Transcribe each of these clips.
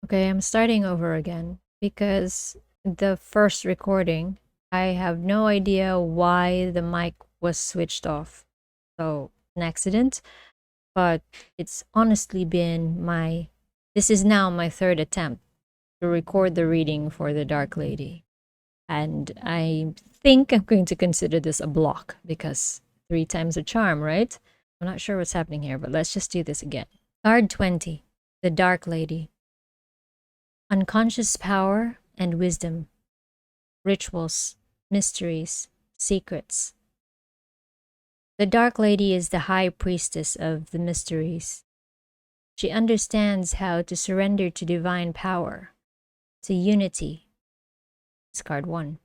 Okay, I'm starting over again because the first recording, I have no idea why the mic was switched off. So, an accident, but it's honestly been this is now my third attempt to record the reading for the Dark Lady. And I think I'm going to consider this a block because 3 times a charm, right? I'm not sure what's happening here, but let's just do this again. Card 20, the Dark Lady. Unconscious power and wisdom, rituals, mysteries, secrets. The Dark Lady is the high priestess of the mysteries. She understands how to surrender to divine power, to unity. It's card 1.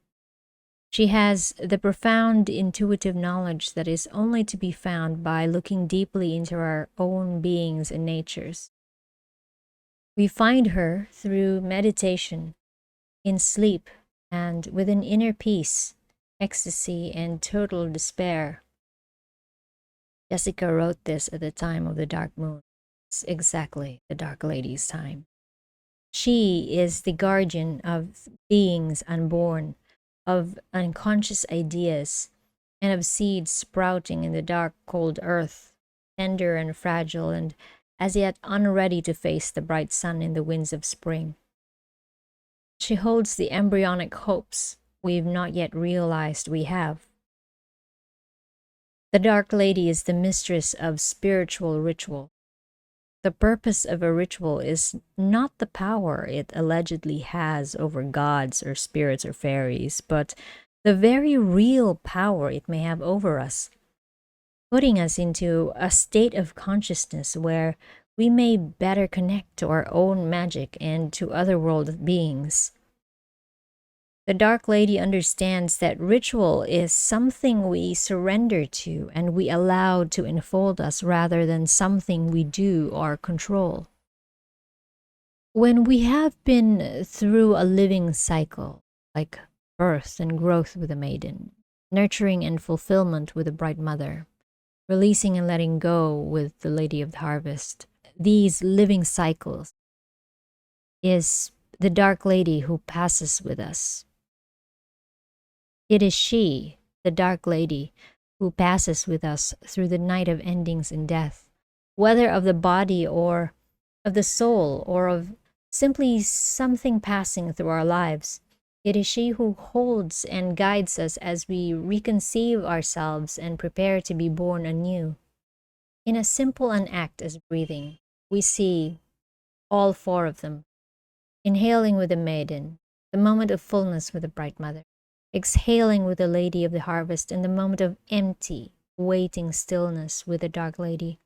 She has the profound intuitive knowledge that is only to be found by looking deeply into our own beings and natures. We find her through meditation, in sleep, and with an inner peace, ecstasy, and total despair. Jessica wrote this at the time of the dark moon. It's exactly the Dark Lady's time. She is the guardian of beings unborn, of unconscious ideas, and of seeds sprouting in the dark, cold earth, tender and fragile, and as yet unready to face the bright sun in the winds of spring. She holds the embryonic hopes we've not yet realized we have. The Dark Lady is the mistress of spiritual ritual. The purpose of a ritual is not the power it allegedly has over gods or spirits or fairies, but the very real power it may have over us, putting us into a state of consciousness where we may better connect to our own magic and to otherworld beings. The Dark Lady understands that ritual is something we surrender to and we allow to enfold us rather than something we do or control. When we have been through a living cycle, like birth and growth with a maiden, nurturing and fulfillment with a bright mother, releasing and letting go with the Lady of the Harvest, these living cycles is the Dark Lady who passes with us. It is she, the Dark Lady, who passes with us through the night of endings and death, whether of the body or of the soul or of simply something passing through our lives. It is she who holds and guides us as we reconceive ourselves and prepare to be born anew. In a simple an act as breathing, we see all 4 of them. Inhaling with the maiden, the moment of fullness with the bright mother. Exhaling with the Lady of the Harvest, and the moment of empty, waiting stillness with the Dark Lady.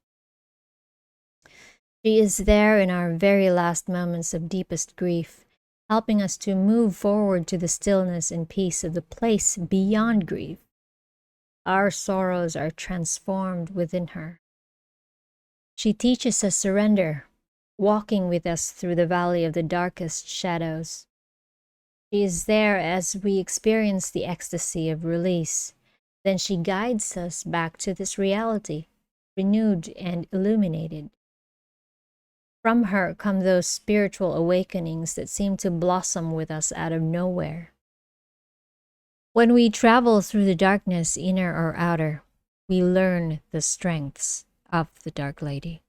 She is there in our very last moments of deepest grief, helping us to move forward to the stillness and peace of the place beyond grief. Our sorrows are transformed within her. She teaches us surrender, walking with us through the valley of the darkest shadows. She is there as we experience the ecstasy of release. Then she guides us back to this reality, renewed and illuminated. From her come those spiritual awakenings that seem to blossom with us out of nowhere. When we travel through the darkness, inner or outer, we learn the strengths of the Dark Lady.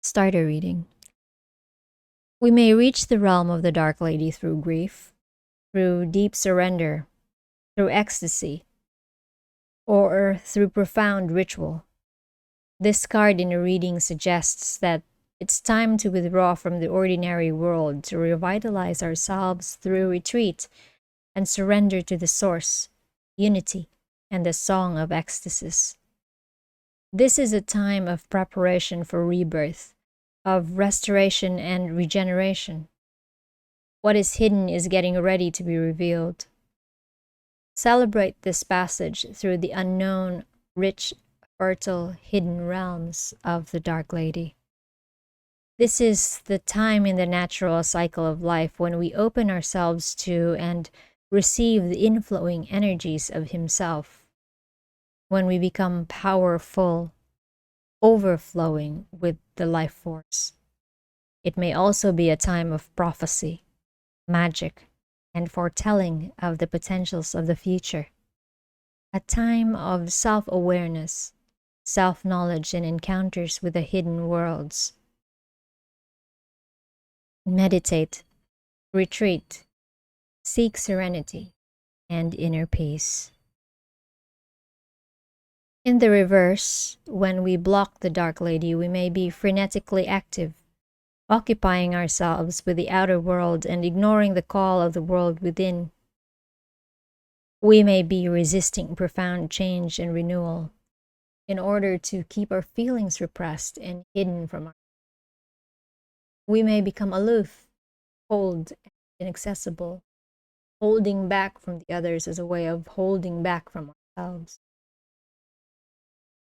Starter reading. We may reach the realm of the Dark Lady through grief, through deep surrender, through ecstasy, or through profound ritual. This card in a reading suggests that it's time to withdraw from the ordinary world to revitalize ourselves through retreat and surrender to the source, unity, and the song of ecstasies. This is a time of preparation for rebirth, of restoration and regeneration. What is hidden is getting ready to be revealed. Celebrate this passage through the unknown, rich, fertile, hidden realms of the Dark Lady. This is the time in the natural cycle of life when we open ourselves to and receive the inflowing energies of Himself, when we become powerful, overflowing with the life force. It may also be a time of prophecy, magic, and foretelling of the potentials of the future. A time of self-awareness, self-knowledge, and encounters with the hidden worlds. Meditate, retreat, seek serenity and inner peace. In the reverse, when we block the Dark Lady, we may be frenetically active, occupying ourselves with the outer world and ignoring the call of the world within. We may be resisting profound change and renewal in order to keep our feelings repressed and hidden from us. We may become aloof, cold, and inaccessible, holding back from the others as a way of holding back from ourselves.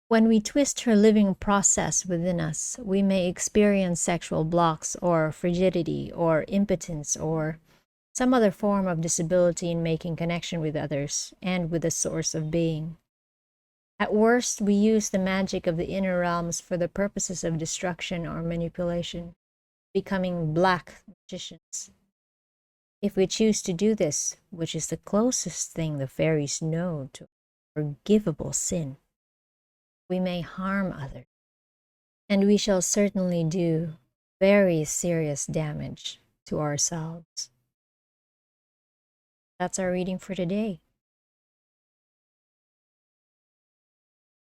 When we twist her living process within us, we may experience sexual blocks or frigidity or impotence or some other form of disability in making connection with others and with the source of being. At worst, we use the magic of the inner realms for the purposes of destruction or manipulation, becoming black magicians. If we choose to do this, which is the closest thing the fairies know to forgivable sin, we may harm others, and we shall certainly do very serious damage to ourselves. That's our reading for today.